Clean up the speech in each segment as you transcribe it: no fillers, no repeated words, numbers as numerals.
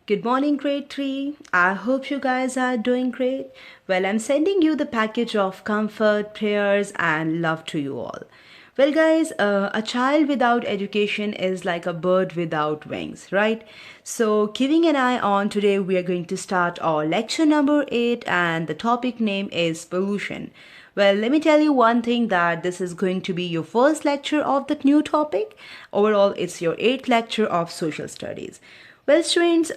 Good morning, grade 3. I hope you guys are doing great. Well, I'm sending you the package of comfort, prayers, and love to you all. Well, guys, a child without education is like a bird without wings, right? So, keeping an eye on today, we are going to start our lecture number 8, and the topic name is pollution. Well, let me tell you one thing that this is going to be your first lecture of the new topic. Overall, it's your eighth lecture of social studies. Well, students,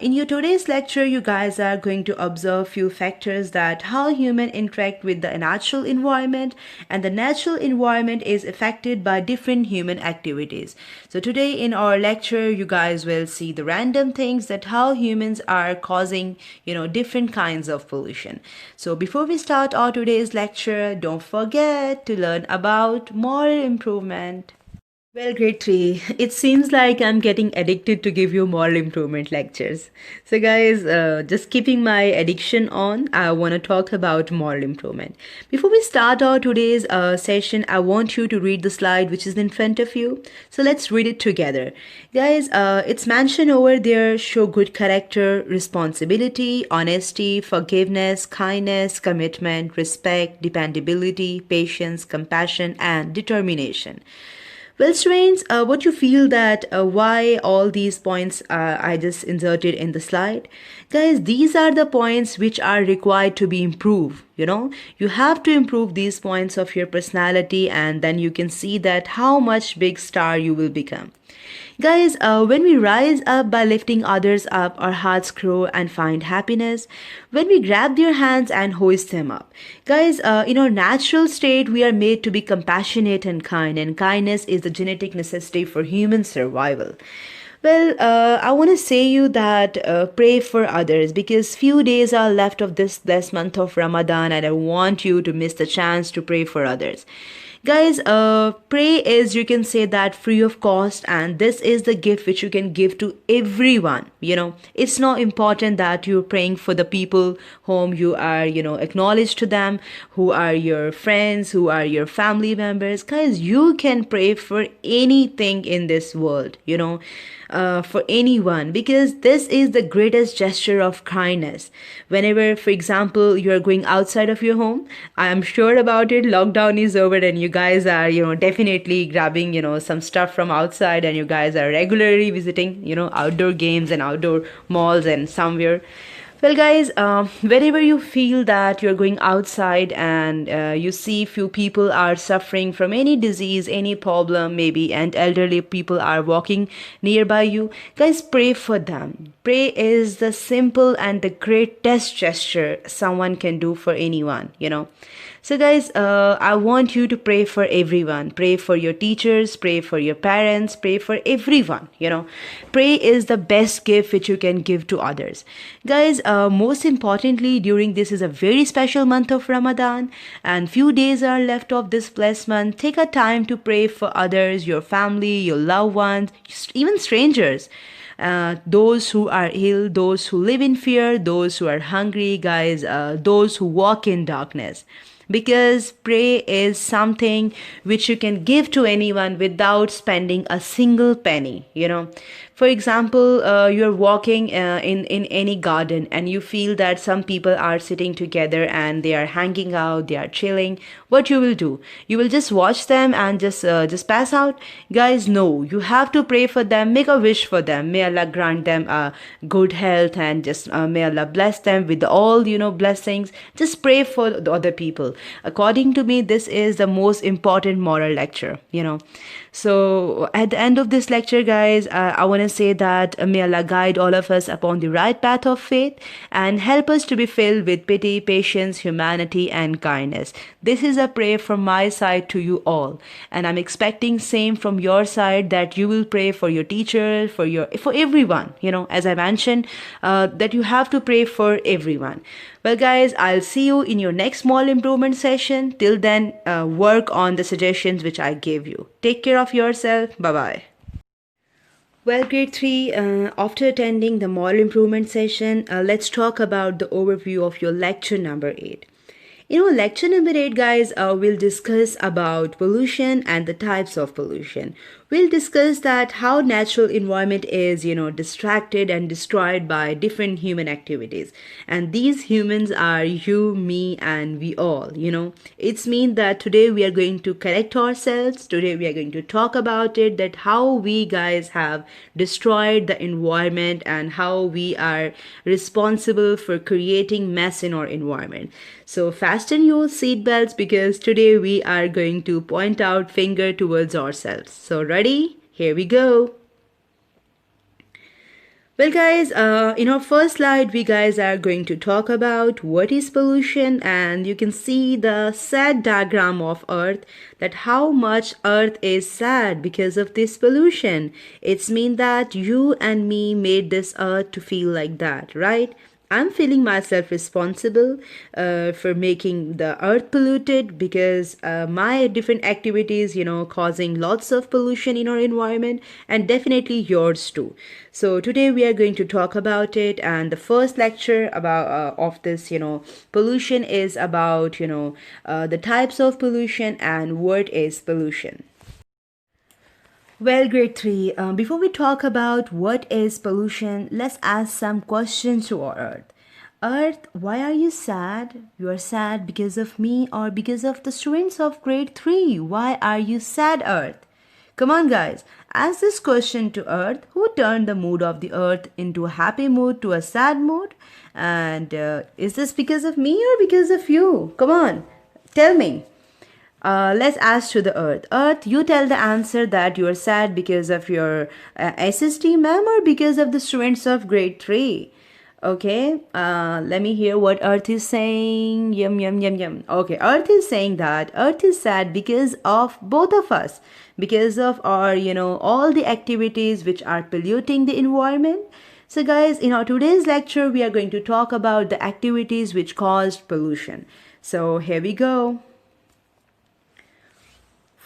in your today's lecture, you guys are going to observe few factors that how human interact with the natural environment, and the natural environment is affected by different human activities. So today in our lecture, you guys will see the random things that how humans are causing, different kinds of pollution. So before we start our today's lecture, don't forget to learn about moral improvement. Well, grade 3, it seems like I'm getting addicted to give you moral improvement lectures. So, guys, just keeping my addiction on, I want to talk about moral improvement. Before we start our today's session, I want you to read the slide which is in front of you. So, let's read it together. Guys, it's mentioned over there show good character, responsibility, honesty, forgiveness, kindness, commitment, respect, dependability, patience, compassion, and determination. Well, students, what you feel that why all these points I just inserted in the slide? Guys, these are the points which are required to be improved. You have to improve these points of your personality, and then you can see that how much big star you will become. Guys, when we rise up by lifting others up, our hearts grow and find happiness. When we grab their hands and hoist them up. Guys, in our natural state, we are made to be compassionate and kind, and kindness is the genetic necessity for human survival. Well, I want to say you that pray for others because few days are left of this blessed month of Ramadan, and I want you to miss the chance to pray for others. Guys, pray is, you can say that, free of cost, and this is the gift which you can give to everyone. It's not important that you're praying for the people whom you are, acknowledged to them, who are your friends, who are your family members. Guys, you can pray for anything in this world, for anyone, because this is the greatest gesture of kindness. Whenever, for example, you are going outside of your home, I am sure about it, lockdown is over and you guys are, definitely grabbing, some stuff from outside, and you guys are regularly visiting, outdoor games and outdoor malls and somewhere. Well, guys, whenever you feel that you're going outside and you see few people are suffering from any disease, any problem, maybe, and elderly people are walking nearby you, guys, pray for them. Pray is the simple and the greatest gesture someone can do for anyone. So, guys, I want you to pray for everyone. Pray for your teachers, pray for your parents, pray for everyone. Pray is the best gift which you can give to others. Guys, most importantly, during this is a very special month of Ramadan, and few days are left of this blessed month. Take a time to pray for others, your family, your loved ones, even strangers. Those who are ill, those who live in fear, those who are hungry, guys, those who walk in darkness, because pray is something which you can give to anyone without spending a single penny. For example, you're walking in any garden and you feel that some people are sitting together and they are hanging out, they are chilling. What you will do? You will just watch them and just pass out? Guys, no, you have to pray for them, make a wish for them. May Allah grant them good health, and just may Allah bless them with all blessings. Just pray for the other people. According to me, this is the most important moral lecture. So at the end of this lecture, guys, I want to say that may Allah guide all of us upon the right path of faith and help us to be filled with pity, patience, humanity, and kindness. This is a prayer from my side to you all, and I'm expecting same from your side, that you will pray for your teacher, for everyone. As I mentioned, that you have to pray for everyone. Well, guys, I'll see you in your next small improvement session. Till then, work on the suggestions which I gave you. Take care of yourself. Bye bye. Well, grade 3, after attending the moral improvement session, let's talk about the overview of your lecture number 8. Lecture number 8, guys, we'll discuss about pollution and the types of pollution. We'll discuss that how natural environment is, distracted and destroyed by different human activities. And these humans are you, me, and we all. It's mean that today we are going to correct ourselves. Today we are going to talk about it, that how we guys have destroyed the environment and how we are responsible for creating mess in our environment. So fasten your seatbelts because today we are going to point out finger towards ourselves. So ready? Here we go. Well, guys, in our first slide, we guys are going to talk about what is pollution, and you can see the sad diagram of Earth, that how much Earth is sad because of this pollution. It's mean that you and me made this Earth to feel like that, right? I'm feeling myself responsible for making the earth polluted because my different activities, causing lots of pollution in our environment, and definitely yours too. So today we are going to talk about it, and the first lecture about of this, pollution is about, the types of pollution and what is pollution. Well, grade 3, before we talk about what is pollution, let's ask some questions to our Earth. Earth, why are you sad? You are sad because of me or because of the students of grade 3? Why are you sad, Earth? Come on, guys, ask this question to Earth. Who turned the mood of the Earth into a happy mood to a sad mood? And is this because of me or because of you? Come on, tell me. Let's ask to the Earth. Earth, you tell the answer that you are sad because of your SST ma'am or because of the students of grade 3. Okay, let me hear what Earth is saying. Yum, yum, yum, yum. Okay, Earth is saying that Earth is sad because of both of us, because of our, all the activities which are polluting the environment. So guys, in our today's lecture, we are going to talk about the activities which caused pollution. So here we go.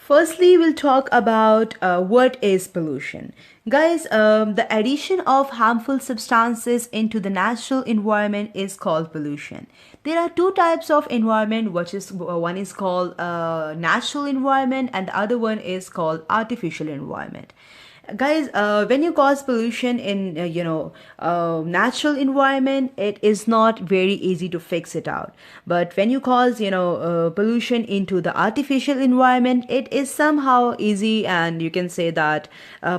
Firstly, we'll talk about what is pollution. Guys, the addition of harmful substances into the natural environment is called pollution. There are two types of environment, which is one is called natural environment and the other one is called artificial environment. Guys, when you cause pollution in natural environment, it is not very easy to fix it out. But when you cause pollution into the artificial environment, it is somehow easy, and you can say that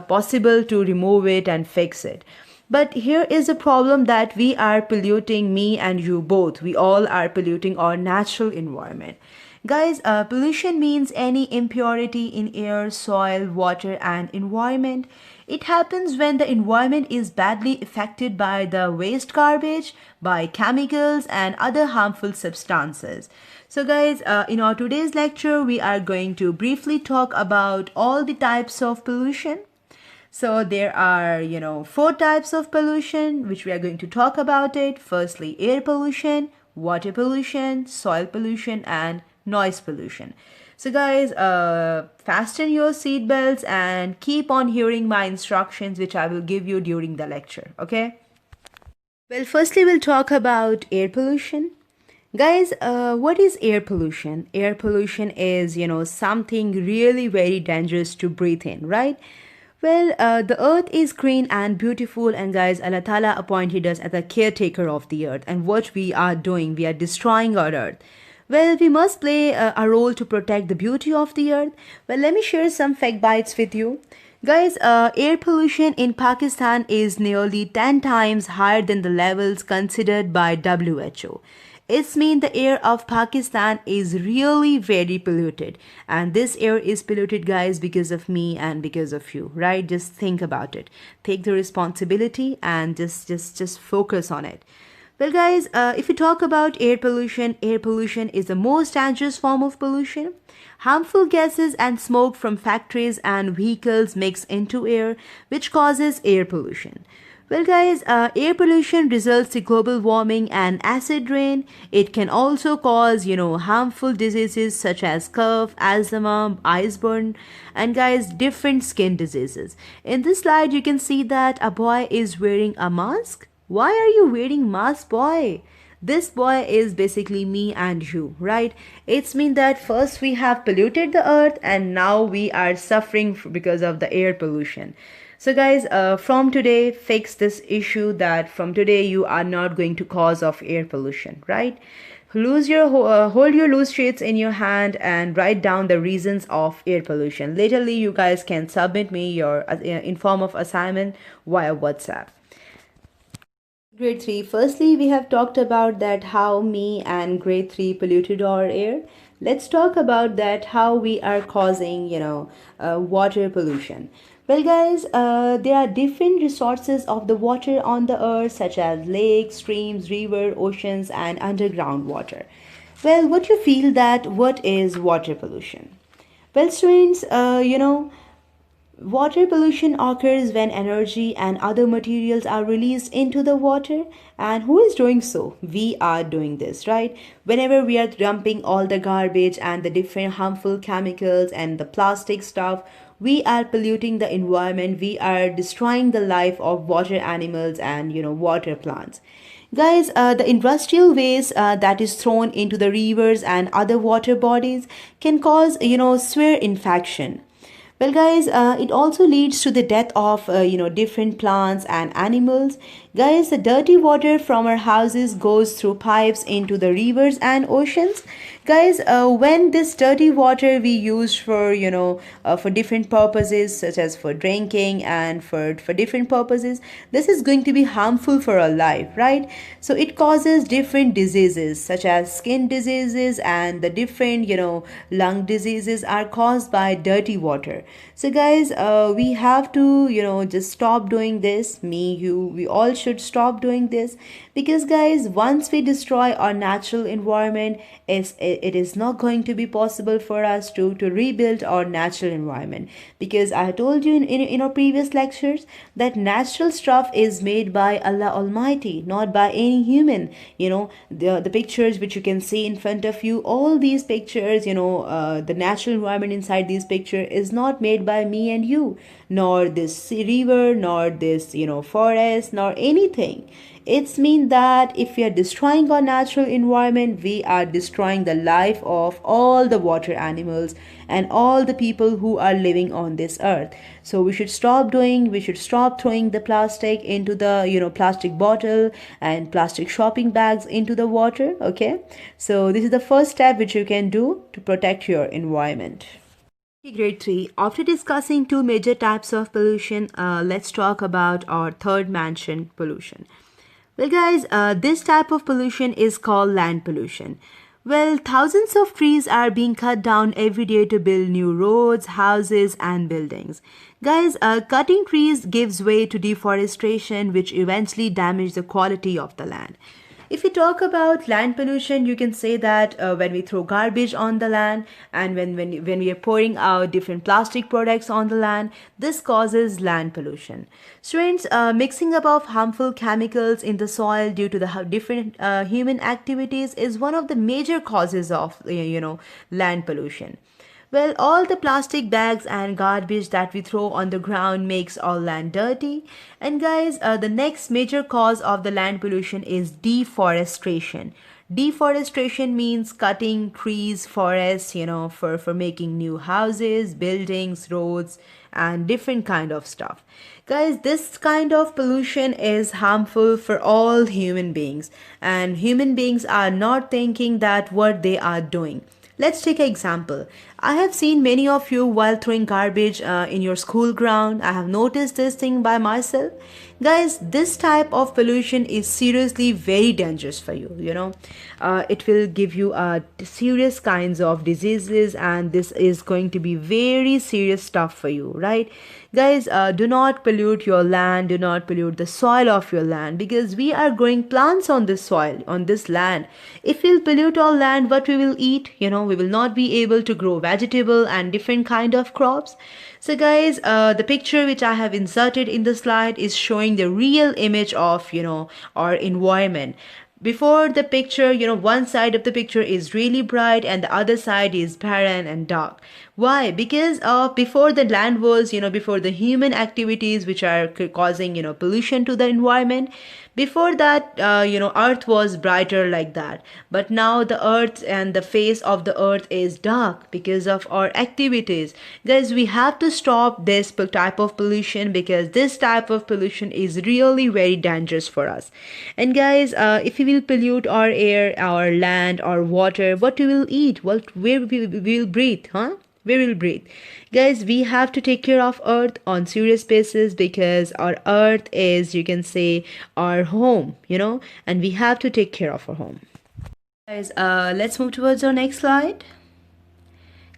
possible to remove it and fix it. But here is a problem, that we are polluting, me and you both, we all are polluting our natural environment. Guys, pollution means any impurity in air, soil, water, and environment. It happens when the environment is badly affected by the waste garbage, by chemicals, and other harmful substances. So guys, in our today's lecture, we are going to briefly talk about all the types of pollution. So there are, 4 types of pollution, which we are going to talk about it. Firstly, air pollution, water pollution, soil pollution, and noise pollution. So guys, fasten your seatbelts and keep on hearing my instructions, which I will give you during the lecture. Okay. Well, firstly, we'll talk about air pollution. Guys, what is air pollution? Air pollution is, something really very dangerous to breathe in, right? Well, the earth is green and beautiful, and guys, Allah Ta'ala appointed us as the caretaker of the earth. And what we are doing, we are destroying our earth. Well, we must play a role to protect the beauty of the earth. Well, let me share some fact bites with you. Guys, air pollution in Pakistan is nearly 10 times higher than the levels considered by WHO. It's mean the air of Pakistan is really very polluted. And this air is polluted, guys, because of me and because of you, right? Just think about it. Take the responsibility and just focus on it. Well, guys, if we talk about air pollution is the most dangerous form of pollution. Harmful gases and smoke from factories and vehicles mix into air, which causes air pollution. Well, guys, air pollution results in global warming and acid rain. It can also cause, harmful diseases such as cough, asthma, eyes burn, and guys, different skin diseases. In this slide, you can see that a boy is wearing a mask. Why are you wearing mask, boy? This boy is basically me and you, right? It's mean that first we have polluted the earth and now we are suffering because of the air pollution. So guys, from today, fix this issue that from today you are not going to cause of air pollution, right? Hold your loose sheets in your hand and write down the reasons of air pollution. Laterly, you guys can submit me your in form of assignment via WhatsApp. Grade 3. Firstly, we have talked about that how me and grade 3 polluted our air. Let's talk about that how we are causing, water pollution. Well, guys, there are different resources of the water on the earth, such as lakes, streams, river, oceans, and underground water. Well, what you feel that what is water pollution? Well, students, water pollution occurs when energy and other materials are released into the water. And who is doing so? We are doing this, right? Whenever we are dumping all the garbage and the different harmful chemicals and the plastic stuff, we are polluting the environment. We are destroying the life of water animals and, water plants. Guys, the industrial waste that is thrown into the rivers and other water bodies can cause, severe infection. Well, guys, it also leads to the death of different plants and animals. Guys, the dirty water from our houses goes through pipes into the rivers and oceans. Guys, when this dirty water we use for for different purposes such as for drinking and for different purposes, this is going to be harmful for our life, right? So it causes different diseases such as skin diseases and the different lung diseases are caused by dirty water. So guys, we have to just stop doing this. Me, you, we all should stop doing this, because guys, once we destroy our natural environment, it is not going to be possible for us to rebuild our natural environment. Because I told you in our previous lectures that natural stuff is made by Allah Almighty, not by any human. The pictures which you can see in front of you, all these pictures, the natural environment inside these pictures is not made by me and you, nor this river, nor this forest, nor anything. It's mean that if we are destroying our natural environment, we are destroying the life of all the water animals and all the people who are living on this earth. So we should stop throwing the plastic into the plastic bottle and plastic shopping bags into the water. Okay, so this is the first step which you can do to protect your environment. Grade 3. After discussing two major types of pollution, let's talk about our third mentioned pollution. Well, guys, this type of pollution is called land pollution. Well, thousands of trees are being cut down every day to build new roads, houses, and buildings. Guys, cutting trees gives way to deforestation, which eventually damages the quality of the land. If we talk about land pollution, you can say that when we throw garbage on the land and when we are pouring out different plastic products on the land, this causes land pollution. Students, mixing up of harmful chemicals in the soil due to the different human activities is one of the major causes of land pollution. Well, all the plastic bags and garbage that we throw on the ground makes our land dirty. And guys, the next major cause of the land pollution is deforestation. Deforestation means cutting trees, forests, for making new houses, buildings, roads, and different kind of stuff. Guys, this kind of pollution is harmful for all human beings, and human beings are not thinking that what they are doing. Let's take an example. I have seen many of you while throwing garbage in your school ground. I have noticed this thing by myself. Guys, this type of pollution is seriously very dangerous for you. It will give you serious kinds of diseases, and this is going to be very serious stuff for you, right? Guys, do not pollute your land, do not pollute the soil of your land, because we are growing plants on this soil, on this land. If we'll pollute our land, what we will eat? We will not be able to grow vegetable and different kind of crops. So guys, the picture which I have inserted in the slide is showing the real image of, our environment. Before the picture, one side of the picture is really bright and the other side is barren and dark. Why? Because before the land was, before the human activities which are causing, pollution to the environment, before that, earth was brighter like that. But now the earth and the face of the earth is dark because of our activities. Guys, we have to stop this type of pollution because this type of pollution is really very dangerous for us. And guys, if we will pollute our air, our land, our water, what we will eat, where we will breathe, huh? We will breathe. Guys, we have to take care of earth on serious basis because our earth is, you can say, our home, and we have to take care of our home. Guys, let's move towards our next slide.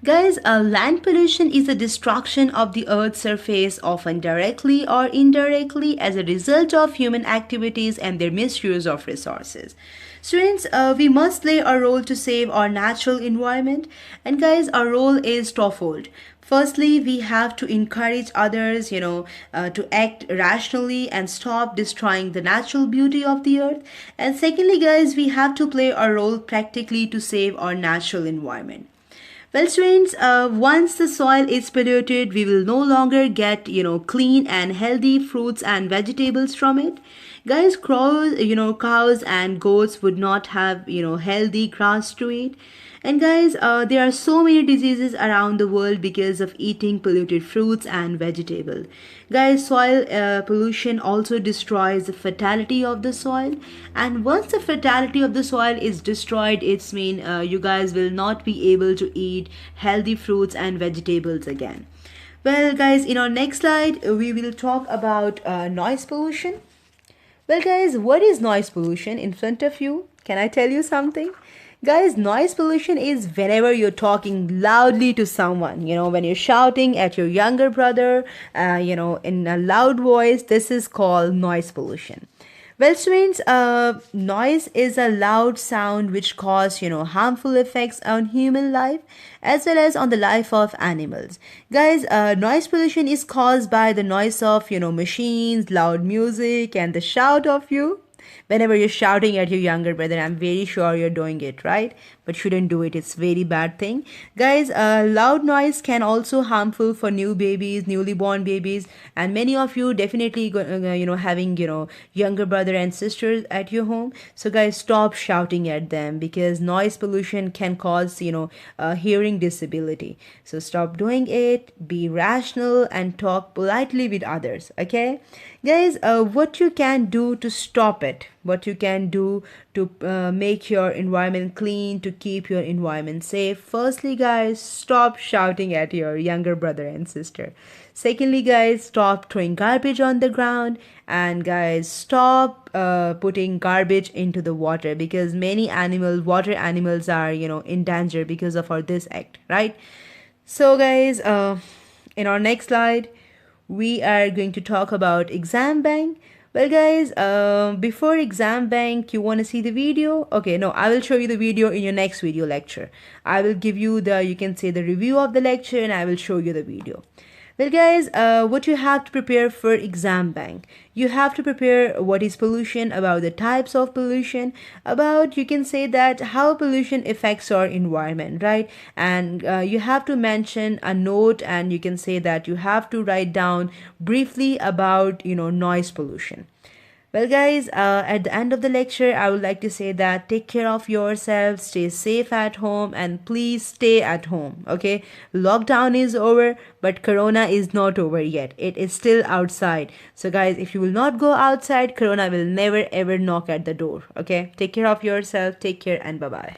Guys, land pollution is the destruction of the Earth's surface, often directly or indirectly, as a result of human activities and their misuse of resources. Students, we must play a role to save our natural environment. And guys, our role is twofold. Firstly, we have to encourage others, to act rationally and stop destroying the natural beauty of the earth. And secondly, guys, we have to play a role practically to save our natural environment. Well, students, once the soil is polluted, we will no longer get, clean and healthy fruits and vegetables from it. Guys, cows and goats would not have, healthy grass to eat. And guys, there are so many diseases around the world because of eating polluted fruits and vegetables. Guys, soil pollution also destroys the fertility of the soil. And once the fertility of the soil is destroyed, it's mean you guys will not be able to eat healthy fruits and vegetables again. Well, guys, in our next slide, we will talk about noise pollution. Well, guys, what is noise pollution in front of you? Can I tell you something? Guys, noise pollution is whenever you're talking loudly to someone, when you're shouting at your younger brother, in a loud voice, this is called noise pollution. Well, students, noise is a loud sound which cause, harmful effects on human life as well as on the life of animals. Guys, noise pollution is caused by the noise of, machines, loud music, and the shout of you. Whenever you're shouting at your younger brother, I'm very sure you're doing it, right? But shouldn't do it. It's very bad thing. Guys, loud noise can also harmful for new babies, newly born babies, and many of you definitely having younger brother and sisters at your home. So guys, stop shouting at them because noise pollution can cause hearing disability. So stop doing it. Be rational and talk politely with others. Okay, guys, what you can do to stop it, what you can do to make your environment clean, to keep your environment safe. Firstly, guys, stop shouting at your younger brother and sister. Secondly, guys, stop throwing garbage on the ground. And guys, stop putting garbage into the water because many water animals are in danger because of this act, right? So guys, in our next slide, we are going to talk about exam bank. Well, guys, before exam bank, you want to see the video? Okay, no, I will show you the video in your next video lecture. I will give you you can say the review of the lecture and I will show you the video. Well, guys, what you have to prepare for exam bank, you have to prepare what is pollution, about the types of pollution, about you can say that how pollution affects our environment, right? And you have to mention a note and you can say that you have to write down briefly about noise pollution. Well, guys, at the end of the lecture, I would like to say that take care of yourself, stay safe at home, and please stay at home. Okay, lockdown is over, but Corona is not over yet. It is still outside. So, guys, if you will not go outside, Corona will never ever knock at the door. Okay, take care of yourself, take care, and bye bye.